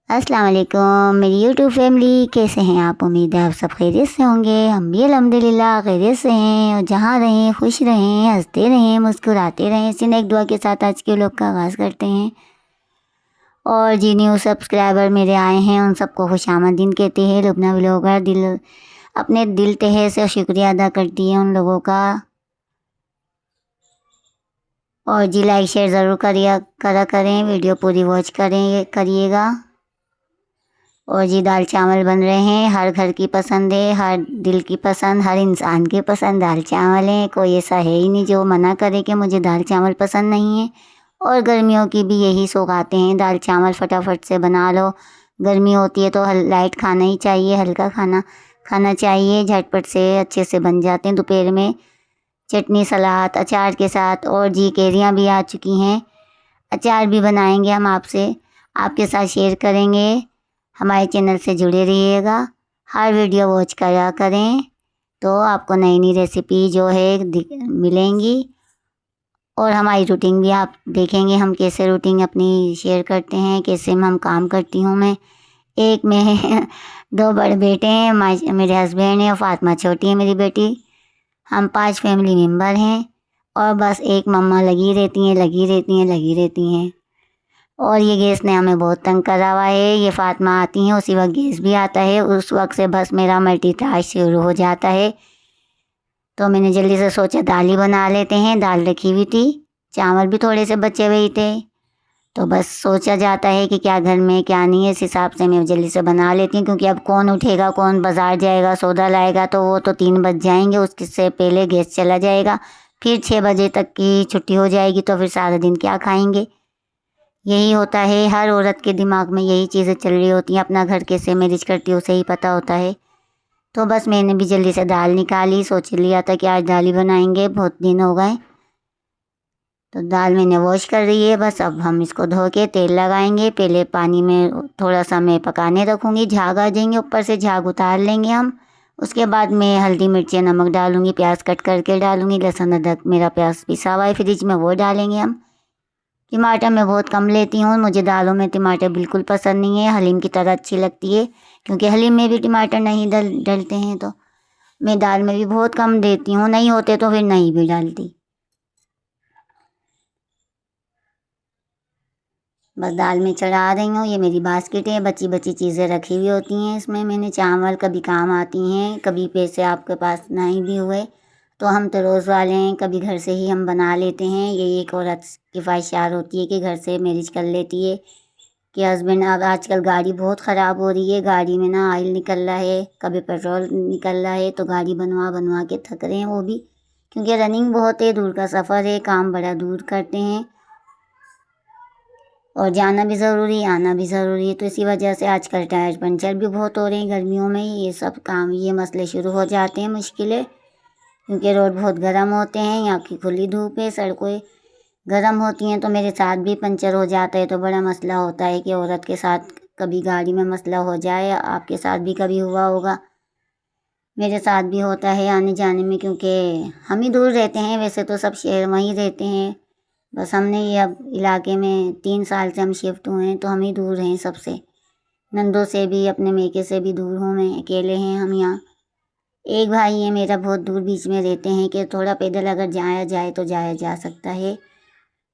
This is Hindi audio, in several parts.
अस्सलाम वालेकुम मेरी यूट्यूब फैमिली, कैसे हैं आप? उम्मीद है आप सब खैरियत से होंगे। हम भी अल्हम्दुलिल्लाह खैरियत से हैं और जहाँ रहें खुश रहें, हंसते रहें, मुस्कुराते रहें। इसी नेक दुआ के साथ आज के व्लॉग का आगाज़ करते हैं। और जी न्यू सब्सक्राइबर मेरे आए हैं, उन सबको खुशामदीन कहते हैं। लुबना व्लॉगर अपने दिल तहे से शुक्रिया अदा करती है उन लोगों का। और जी लाइक शेयर ज़रूर करा करें, वीडियो पूरी वॉच करिएगा। और जी दाल चावल बन रहे हैं, हर घर की पसंद है, हर दिल की पसंद, हर इंसान की पसंद दाल चावल है। कोई ऐसा है ही नहीं जो मना करे कि मुझे दाल चावल पसंद नहीं है। और गर्मियों की भी यही सौगातें हैं, दाल चावल फटाफट से बना लो। गर्मी होती है तो लाइट खाना ही चाहिए, हल्का खाना खाना चाहिए, झटपट से अच्छे से बन जाते हैं दोपहर में चटनी सलाद अचार के साथ। और जी कैरियाँ भी आ चुकी हैं, अचार भी बनाएंगे हम आपके साथ शेयर करेंगे। हमारे चैनल से जुड़े रहिएगा, हर वीडियो वॉच करा करें तो आपको नई नई रेसिपी जो है मिलेंगी। और हमारी रूटीन भी आप देखेंगे, हम कैसे रूटीन अपनी शेयर करते हैं, कैसे हम काम करती हूँ मैं। एक में दो बड़े बेटे हैं, मेरे हस्बैंड हैं और फातिमा छोटी है मेरी बेटी। हम 5 फैमिली मेम्बर हैं और बस एक मम्मा लगी रहती हैं, लगी रहती हैं, लगी रहती हैं। और ये गैस ने हमें बहुत तंग करा हुआ है। ये फातिमा आती हैं उसी वक्त गैस भी आता है, उस वक्त से बस मेरा मल्टीटास्क शुरू हो जाता है। तो मैंने जल्दी से सोचा दाल ही बना लेते हैं, दाल रखी हुई थी, चावल भी थोड़े से बचे हुए थे। तो बस सोचा जाता है कि क्या घर में क्या नहीं है, इस हिसाब से मैं जल्दी से बना लेती हूँ। क्योंकि अब कौन उठेगा, कौन बाज़ार जाएगा, सौदा लाएगा, तो वो तो 3 बज जाएंगे, उससे पहले गैस चला जाएगा। फिर 6 बजे तक की छुट्टी हो जाएगी, तो फिर सारा दिन क्या खाएंगे। यही होता है, हर औरत के दिमाग में यही चीज़ें चल रही होती हैं। अपना घर कैसे मैनेज करती है उसे ही पता होता है। तो बस मैंने भी जल्दी से दाल निकाली, सोच लिया था कि आज दाल ही बनाएंगे, बहुत दिन हो गए। तो दाल मैंने वॉश कर रही है, बस अब हम इसको धो के तेल लगाएंगे। पहले पानी में थोड़ा सा मैं पकाने रखूँगी, झाग आ जाएंगे ऊपर से, झाग उतार लेंगे हम। उसके बाद मैं हल्दी मिर्ची नमक डालूँगी, प्याज कट करके डालूँगी, लहसुन अदरक मेरा प्याज पिसा हुआ है फ्रिज में, वो डालेंगे हम। टमाटर मैं बहुत कम लेती हूँ, मुझे दालों में टमाटर बिल्कुल पसंद नहीं है, हलीम की तरह अच्छी लगती है। क्योंकि हलीम में भी टमाटर नहीं डलते हैं, तो मैं दाल में भी बहुत कम देती हूँ, नहीं होते तो फिर नहीं भी डालती। बस दाल में चढ़ा रही हूँ। ये मेरी बास्केट है, बची बची चीज़ें रखी हुई होती हैं इसमें। मैंने चावल कभी काम आती हैं, कभी पैसे आपके पास नहीं भी हुए तो हम तो रोज़ वाले हैं, कभी घर से ही हम बना लेते हैं। ये एक औरत की ख्वाहिशात होती है कि घर से मैनेज कर लेती है। कि हस्बैंड, अब आजकल गाड़ी बहुत ख़राब हो रही है, गाड़ी में ना ऑयल निकल रहा है, कभी पेट्रोल निकल रहा है, तो गाड़ी बनवा बनवा के थक रहे हैं वो भी। क्योंकि रनिंग बहुत है, दूर का सफ़र है, काम बड़ा दूर करते हैं और जाना भी ज़रूरी है, आना भी ज़रूरी है। तो इसी वजह से आजकल टायर पंचर भी बहुत हो रहे हैं गर्मियों में। ये सब काम, ये मसले शुरू हो जाते हैं, मुश्किलें। क्योंकि रोड बहुत गर्म होते हैं, यहाँ की खुली धूप है, सड़कें गर्म होती हैं, तो मेरे साथ भी पंचर हो जाता है। तो बड़ा मसला होता है कि औरत के साथ कभी गाड़ी में मसला हो जाए, आपके साथ भी कभी हुआ होगा, मेरे साथ भी होता है आने जाने में। क्योंकि हम ही दूर रहते हैं, वैसे तो सब शहर में ही रहते हैं, बस हमने ये अब इलाके में 3 साल से हम शिफ्ट हुए हैं, तो हम ही दूर हैं सबसे, नंदों से भी, अपने मेके से भी दूर हूँ मैं, अकेले हैं हम यहाँ। एक भाई है मेरा, बहुत दूर बीच में रहते हैं कि थोड़ा पैदल अगर जाया जाए तो जाया जा सकता है,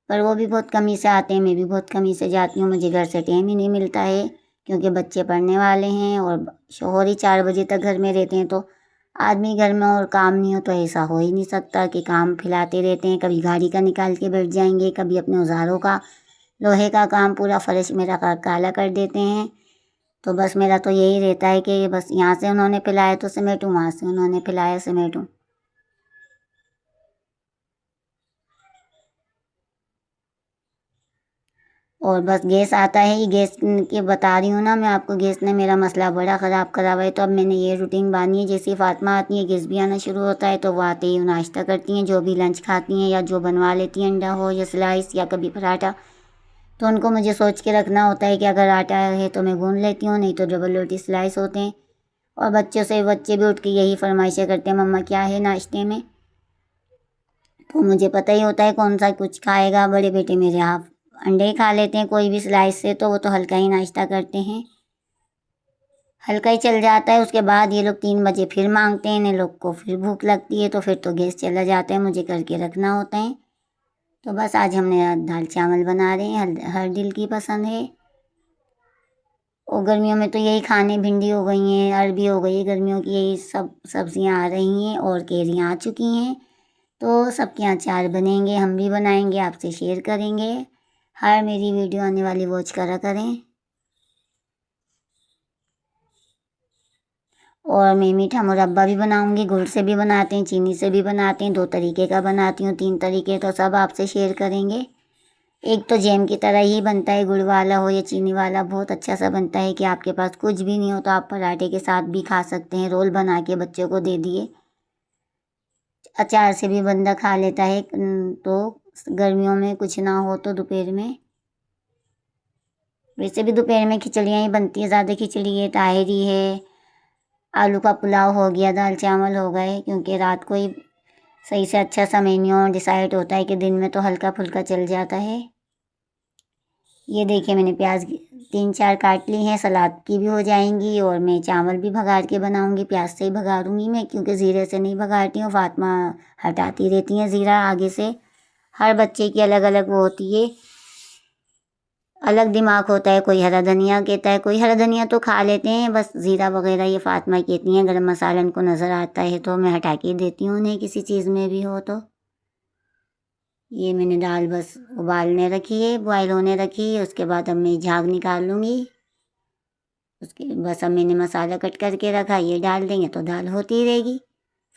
पर वो भी बहुत कमी से आते हैं, मैं भी बहुत कमी से जाती हूँ, मुझे घर से टाइम ही नहीं मिलता है। क्योंकि बच्चे पढ़ने वाले हैं और शौहर ही 4 बजे तक घर में रहते हैं, तो आदमी घर में और काम नहीं हो तो ऐसा हो ही नहीं सकता कि काम फैलाते रहते हैं। कभी गाड़ी का निकाल के बैठ जाएंगे, कभी अपने औजारों का, लोहे का काम, पूरा फर्श मेरा काला कर देते हैं। तो बस मेरा तो यही रहता है कि बस यहाँ से उन्होंने फैलाया तो समेटूँ, वहाँ से उन्होंने फैलाया समेटूँ। और बस गैस आता है, ये गैस के बता रही हूँ ना मैं आपको, गैस ने मेरा मसला बड़ा ख़राब करा हुआ है। तो अब मैंने ये रूटीन बांधी है, जैसे फातिमा आती है गैस भी आना शुरू होता है, तो वो आते ही नाश्ता करती हैं, जो भी लंच खाती हैं या जो बनवा लेती हैं, अंडा हो या स्लाइस या कभी पराठा। तो उनको मुझे सोच के रखना होता है कि अगर आटा है तो मैं गूँध लेती हूँ, नहीं तो डबल रोटी स्लाइस होते हैं। और बच्चे भी उठ के यही फरमाइशें करते हैं, मम्मा क्या है नाश्ते में। तो मुझे पता ही होता है कौन सा कुछ खाएगा। बड़े बेटे मेरे हाफ अंडे ही खा लेते हैं कोई भी स्लाइस से, तो वो तो हल्का ही नाश्ता करते हैं, हल्का ही चल जाता है। उसके बाद ये लोग 3 बजे फिर मांगते हैं, इन्हें लोग को फिर भूख लगती है, तो फिर तो गैस चला जाता है, मुझे करके रखना होता है। तो बस आज हमने दाल चावल बना रहे हैं, हर दिल की पसंद है। और गर्मियों में तो यही खाने, भिंडी हो गई हैं, अरबी हो गई है, गर्मियों की यही सब सब्जियां आ रही हैं, और कैरियाँ आ चुकी हैं, तो सबके यहाँ अचार बनेंगे, हम भी बनाएंगे, आपसे शेयर करेंगे। हर मेरी वीडियो आने वाली वॉच करा करें। और मैं मीठा मुरब्बा भी बनाऊंगी, गुड़ से भी बनाते हैं, चीनी से भी बनाते हैं, 2 तरीके का बनाती हूँ, 3 तरीके, तो सब आपसे शेयर करेंगे। एक तो जैम की तरह ही बनता है, गुड़ वाला हो या चीनी वाला, बहुत अच्छा सा बनता है कि आपके पास कुछ भी नहीं हो तो आप पराठे के साथ भी खा सकते हैं। रोल बना के बच्चों को दे दिए, अचार से भी बंदा खा लेता है। तो गर्मियों में कुछ ना हो तो दोपहर में, वैसे भी दोपहर में खिचड़ियाँ ही बनती है, ज़्यादा खिचड़ी है, ताहिरी है, आलू का पुलाव हो गया, दाल चावल हो गए, क्योंकि रात को ही सही से अच्छा सा मेन्यू डिसाइड होता है कि दिन में तो हल्का फुल्का चल जाता है। ये देखिए मैंने प्याज 3-4 काट ली हैं, सलाद की भी हो जाएंगी, और मैं चावल भी भगार के बनाऊंगी, प्याज से ही भगारूंगी मैं, क्योंकि ज़ीरे से नहीं भगाती हूँ, फातिमा हटाती रहती हैं ज़ीरा आगे से। हर बच्चे की अलग अलग वो होती है, अलग दिमाग होता है, कोई हरा धनिया कहता है, कोई हरा धनिया तो खा लेते हैं, बस ज़ीरा वगैरह ये फातिमा कहती हैं, गरम मसाला इनको नज़र आता है तो मैं हटा के देती हूँ उन्हें, किसी चीज़ में भी हो तो। ये मैंने दाल बस उबालने रखी है, बॉयल होने रखी है, उसके बाद अब मैं झाग निकाल लूँगी। उसके बस अब मैंने मसाला कट करके रखा, ये डाल देंगे तो दाल होती रहेगी।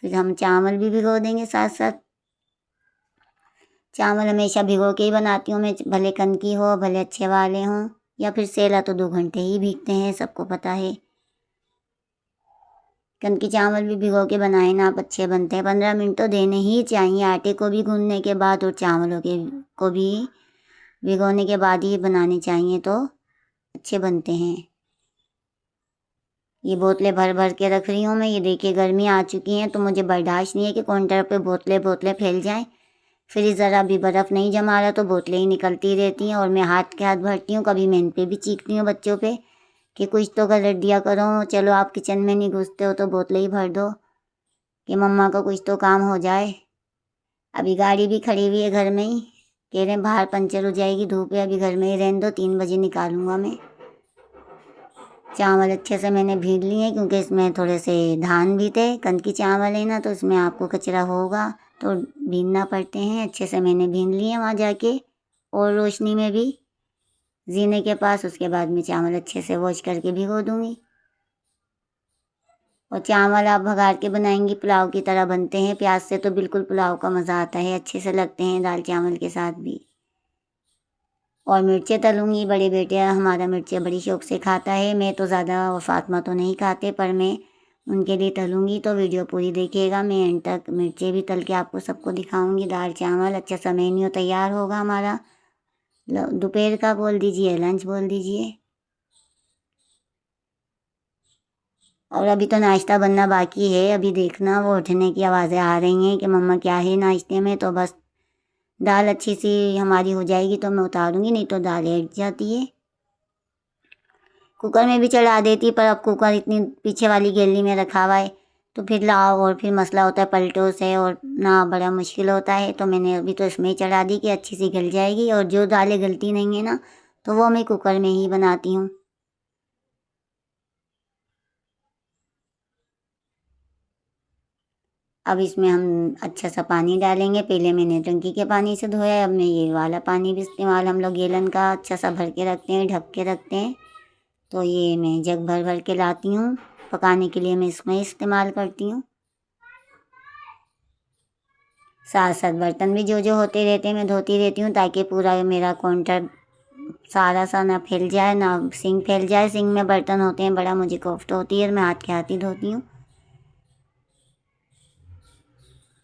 फिर हम चावल भी भिगो देंगे साथ साथ। चावल हमेशा भिगो के ही बनाती हूँ मैं, भले कनकी हो, भले अच्छे वाले हों, या फिर सेला तो 2 घंटे ही भीगते हैं, सबको पता है। कनकी चावल भी भिगो के बनाए ना आप, अच्छे बनते हैं, 15 मिनट तो देने ही चाहिए, आटे को भी गूंदने के बाद और चावलों के को भी भिगोने के बाद ही बनाने चाहिए, तो अच्छे बनते हैं। ये बोतलें भर भर के रख रही हूँ मैं, ये देखिए गर्मी आ चुकी है तो मुझे बर्दाश्त नहीं है कि काउंटर पे बोतलें फैल जाएं। फ्रिज ज़रा भी बर्फ़ नहीं जमा रहा तो बोतलें ही निकलती रहती हैं, और मैं हाथ के हाथ भरती हूँ, कभी मैं इन पे भी चीखती हूँ बच्चों पे कि कुछ तो गलत दिया करो, चलो आप किचन में नहीं घुसते हो तो बोतलें ही भर दो कि मम्मा का कुछ तो काम हो जाए। अभी गाड़ी भी खड़ी हुई है घर में ही, कह रहे हैं बाहर पंचर हो जाएगी, धूप है, अभी घर में ही रहने दो, 3 बजे निकालूंगा मैं। चावल अच्छे से मैंने भीग लिए हैं, क्योंकि इसमें थोड़े से धान भी थे, कंद की चावल है ना, तो इसमें आपको कचरा होगा तो भीगना पड़ते हैं। अच्छे से मैंने भीग लिए हैं वहाँ जाके, और रोशनी में भी जीने के पास। उसके बाद मैं चावल अच्छे से वॉश करके भिगो दूँगी। और चावल आप भगार के बनाएंगी, पुलाव की तरह बनते हैं, प्याज से तो बिल्कुल पुलाव का मज़ा आता है, अच्छे से लगते हैं दाल चावल के साथ भी। और मिर्चें तलूँगी, बड़े बेटे हमारा मिर्चें बड़ी शौक से खाता है, मैं तो ज़्यादा और फातिमा तो नहीं खाते, पर मैं उनके लिए तलूँगी, तो वीडियो पूरी देखिएगा, मैं एंड तक मिर्चें भी तल के आपको सबको दिखाऊँगी। दाल चावल अच्छा सा मेन्यू तैयार होगा हमारा, दोपहर का बोल दीजिए, लंच बोल दीजिए। और अभी तो नाश्ता बनना बाकी है, अभी देखना वो उठने की आवाज़ें आ रही हैं कि मम्मा क्या है नाश्ते में, तो बस दाल अच्छी सी हमारी हो जाएगी तो मैं उतारूँगी, नहीं तो दाल ऐंठ जाती है। कुकर में भी चढ़ा देती, पर अब कुकर इतनी पीछे वाली गैलरी में रखा हुआ है, तो फिर लाओ और फिर मसला होता है पलटों से, और ना बड़ा मुश्किल होता है, तो मैंने अभी तो इसमें ही चढ़ा दी कि अच्छी सी गल जाएगी। और जो दालें गलती नहीं है ना, तो वो मैं कुकर में ही बनाती हूँ। अब इसमें हम अच्छा सा पानी डालेंगे, पहले मैंने टंकी के पानी से धोया है, अब मैं ये वाला पानी भी इस्तेमाल, हम लोग गैलन का अच्छा सा भर के रखते हैं, ढक के रखते हैं, तो ये मैं जग भर भर के लाती हूँ, पकाने के लिए मैं इसमें इस्तेमाल करती हूँ। साथ साथ बर्तन भी जो जो होते रहते हैं मैं धोती रहती हूँ, ताकि पूरा मेरा काउंटर सारा सा ना फैल जाए, ना सिंक फैल जाए। सिंक में बर्तन होते हैं, बड़ा मुझे कोफ्त होती है, मैं हाथ के हाथ ही धोती हूँ।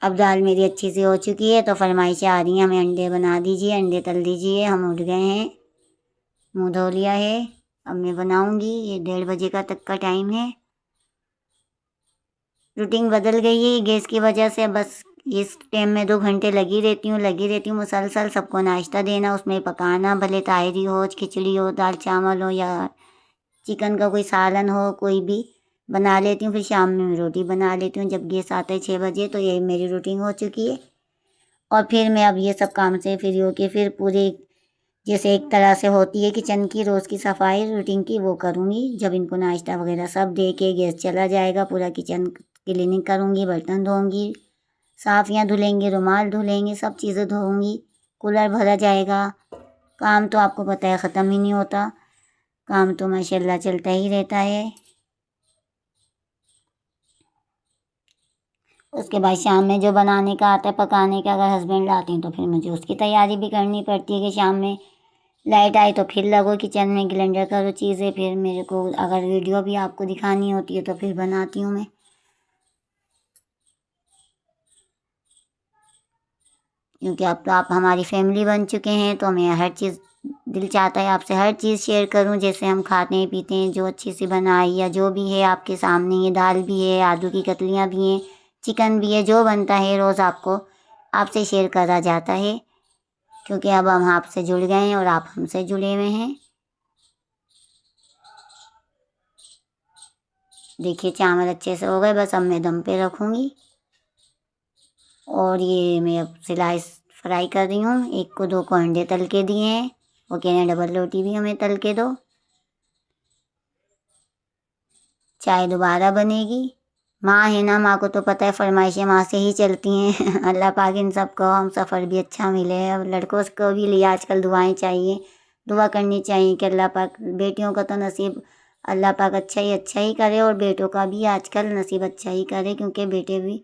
अब दाल मेरी अच्छी सी हो चुकी है, तो फरमाइशें आ रही हैं, हमें अंडे बना दीजिए, अंडे तल दीजिए। हम उठ गए हैं, मुँह धो लिया है, अब मैं बनाऊँगी। ये 1:30 बजे का तक का टाइम है। रूटीन बदल गई है गैस की वजह से, बस इस टाइम में 2 घंटे लगी रहती हूँ मुसलसल सबको नाश्ता देना, उसमें पकाना, भले तायरी हो, खिचड़ी हो, दाल चावल हो या चिकन का कोई सालन हो, कोई भी बना लेती हूँ। फिर शाम में मैं रोटी बना लेती हूँ जब गेस्ट आते हैं 6 बजे, तो यही मेरी रूटीन हो चुकी है। और फिर मैं अब ये सब काम से फ्री होके फिर पूरे जैसे एक तरह से होती है किचन की रोज़ की सफाई रूटीन की, वो करूँगी। जब इनको नाश्ता वगैरह सब दे के गैस चला जाएगा, पूरा किचन क्लीनिंग करूँगी, बर्तन धोऊँगी, साफियाँ धुलेंगी, रुमाल धुलेंगे, सब चीज़ें धोऊँगी, कूलर भरा जाएगा। काम तो आपको पता है ख़त्म ही नहीं होता, काम तो माशाल्लाह चलता ही रहता है। उसके बाद शाम में जो बनाने का आता है, पकाने का, अगर हस्बैंड आते हैं तो फिर मुझे उसकी तैयारी भी करनी पड़ती है कि शाम में लाइट आई तो फिर लगो किचन में, ग्राइंडर करो चीज़ें, फिर मेरे को अगर वीडियो भी आपको दिखानी होती है तो फिर बनाती हूँ मैं। क्योंकि अब तो आप हमारी फैमिली बन चुके हैं, तो मैं हर चीज़ दिल चाहता है आपसे हर चीज़ शेयर करूं, जैसे हम खाते हैं पीते हैं, जो अच्छी सी बनाई या जो भी है आपके सामने, ये दाल भी है, आलू की कतलियाँ भी हैं, चिकन भी है, जो बनता है रोज़ आपको आपसे शेयर करा जाता है। क्योंकि अब हम आपसे जुड़ गए हैं और आप हमसे जुड़े हुए हैं। देखिए चावल अच्छे से हो गए, बस अब मैं दम पे रखूँगी। और ये मैं अब स्लाइस फ्राई कर रही हूँ, एक को 2 को अंडे तल के दिए हैं, वो कह रहे हैं डबल रोटी भी हमें तल के दो। चाय दोबारा बनेगी। माँ है ना, माँ को तो पता है फरमाइशें माँ से ही चलती हैं। अल्लाह पाक इन सब को हम सफ़र भी अच्छा मिले, और लड़कों को भी लिए आजकल दुआएं चाहिए, दुआ करनी चाहिए कि अल्लाह पाक बेटियों का तो नसीब अल्लाह पाक अच्छा ही करे, और बेटों का भी आजकल नसीब अच्छा ही करे। क्योंकि बेटे भी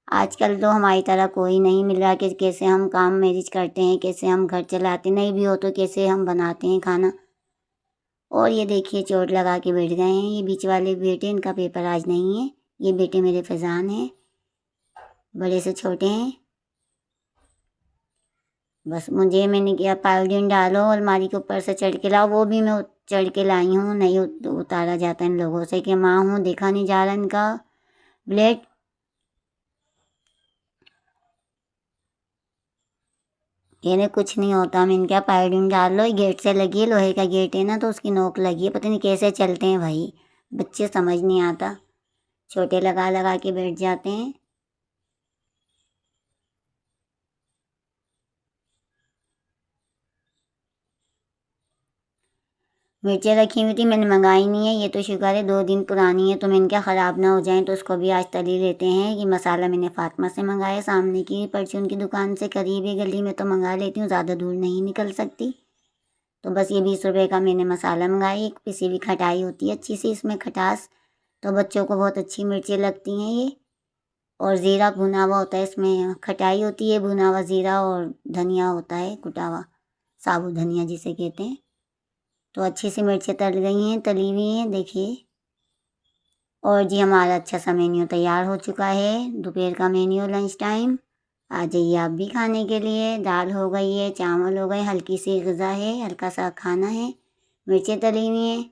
आजकल तो हमारी तरह कोई नहीं मिल रहा कि कैसे हम काम मैनेज करते हैं, कैसे हम घर चलाते, नहीं भी हो तो कैसे हम बनाते हैं खाना। और ये देखिए चोट लगा के बैठ गए हैं ये बीच वाले बेटे, इनका पेपर आज नहीं है। ये बेटे मेरे फैज़ान हैं, बड़े से छोटे हैं। बस मुझे मैंने किया पायोडीन डालो अलमारी के ऊपर से चढ़ के लाओ, वो भी मैं चढ़ के लाई हूँ, नहीं उतारा जाता इन लोगों से कि माँ हूँ, देखा नहीं जा रहा इनका ब्लेड। इन्हें कुछ नहीं होता, मैंने क्या पायोडीन डाल लो, गेट से लगी है, लोहे का गेट है ना, तो उसकी नोक लगी है, पता नहीं कैसे चलते हैं भाई, बच्चे समझ नहीं आता, छोटे लगा लगा के बैठ जाते हैं। मिर्चें रखी हुई थी, मैंने मंगाई नहीं है, ये तो शुक्र है 2 दिन पुरानी है, तो मैंने क्या ख़राब ना हो जाए, तो उसको भी आज तली लेते हैं। ये मसाला मैंने फातिमा से मंगाया, सामने की परचून की दुकान से, करीब है गली में, तो मंगा लेती हूँ, ज़्यादा दूर नहीं निकल सकती। तो बस ये 20 रुपये का मैंने मसाला मंगाई, एक पिसी हुई खटाई होती है अच्छी सी इसमें खटास, तो बच्चों को बहुत अच्छी मिर्चें लगती हैं ये। और ज़ीरा भुना हुआ होता है, इसमें खटाई होती है, भुना हुआ ज़ीरा, और धनिया होता है कुटा हुआ, साबुत धनिया जिसे कहते हैं। तो अच्छी सी मिर्चें तल गई हैं, तली हुई हैं, देखिए। और जी हमारा अच्छा सा मेन्यू तैयार हो चुका है, दोपहर का मेन्यू, लंच टाइम। आ जाइए आप भी खाने के लिए। दाल हो गई है, चावल हो गए, हल्की सी ग़िज़ा है, हल्का सा खाना है, मिर्चें तली हुई हैं,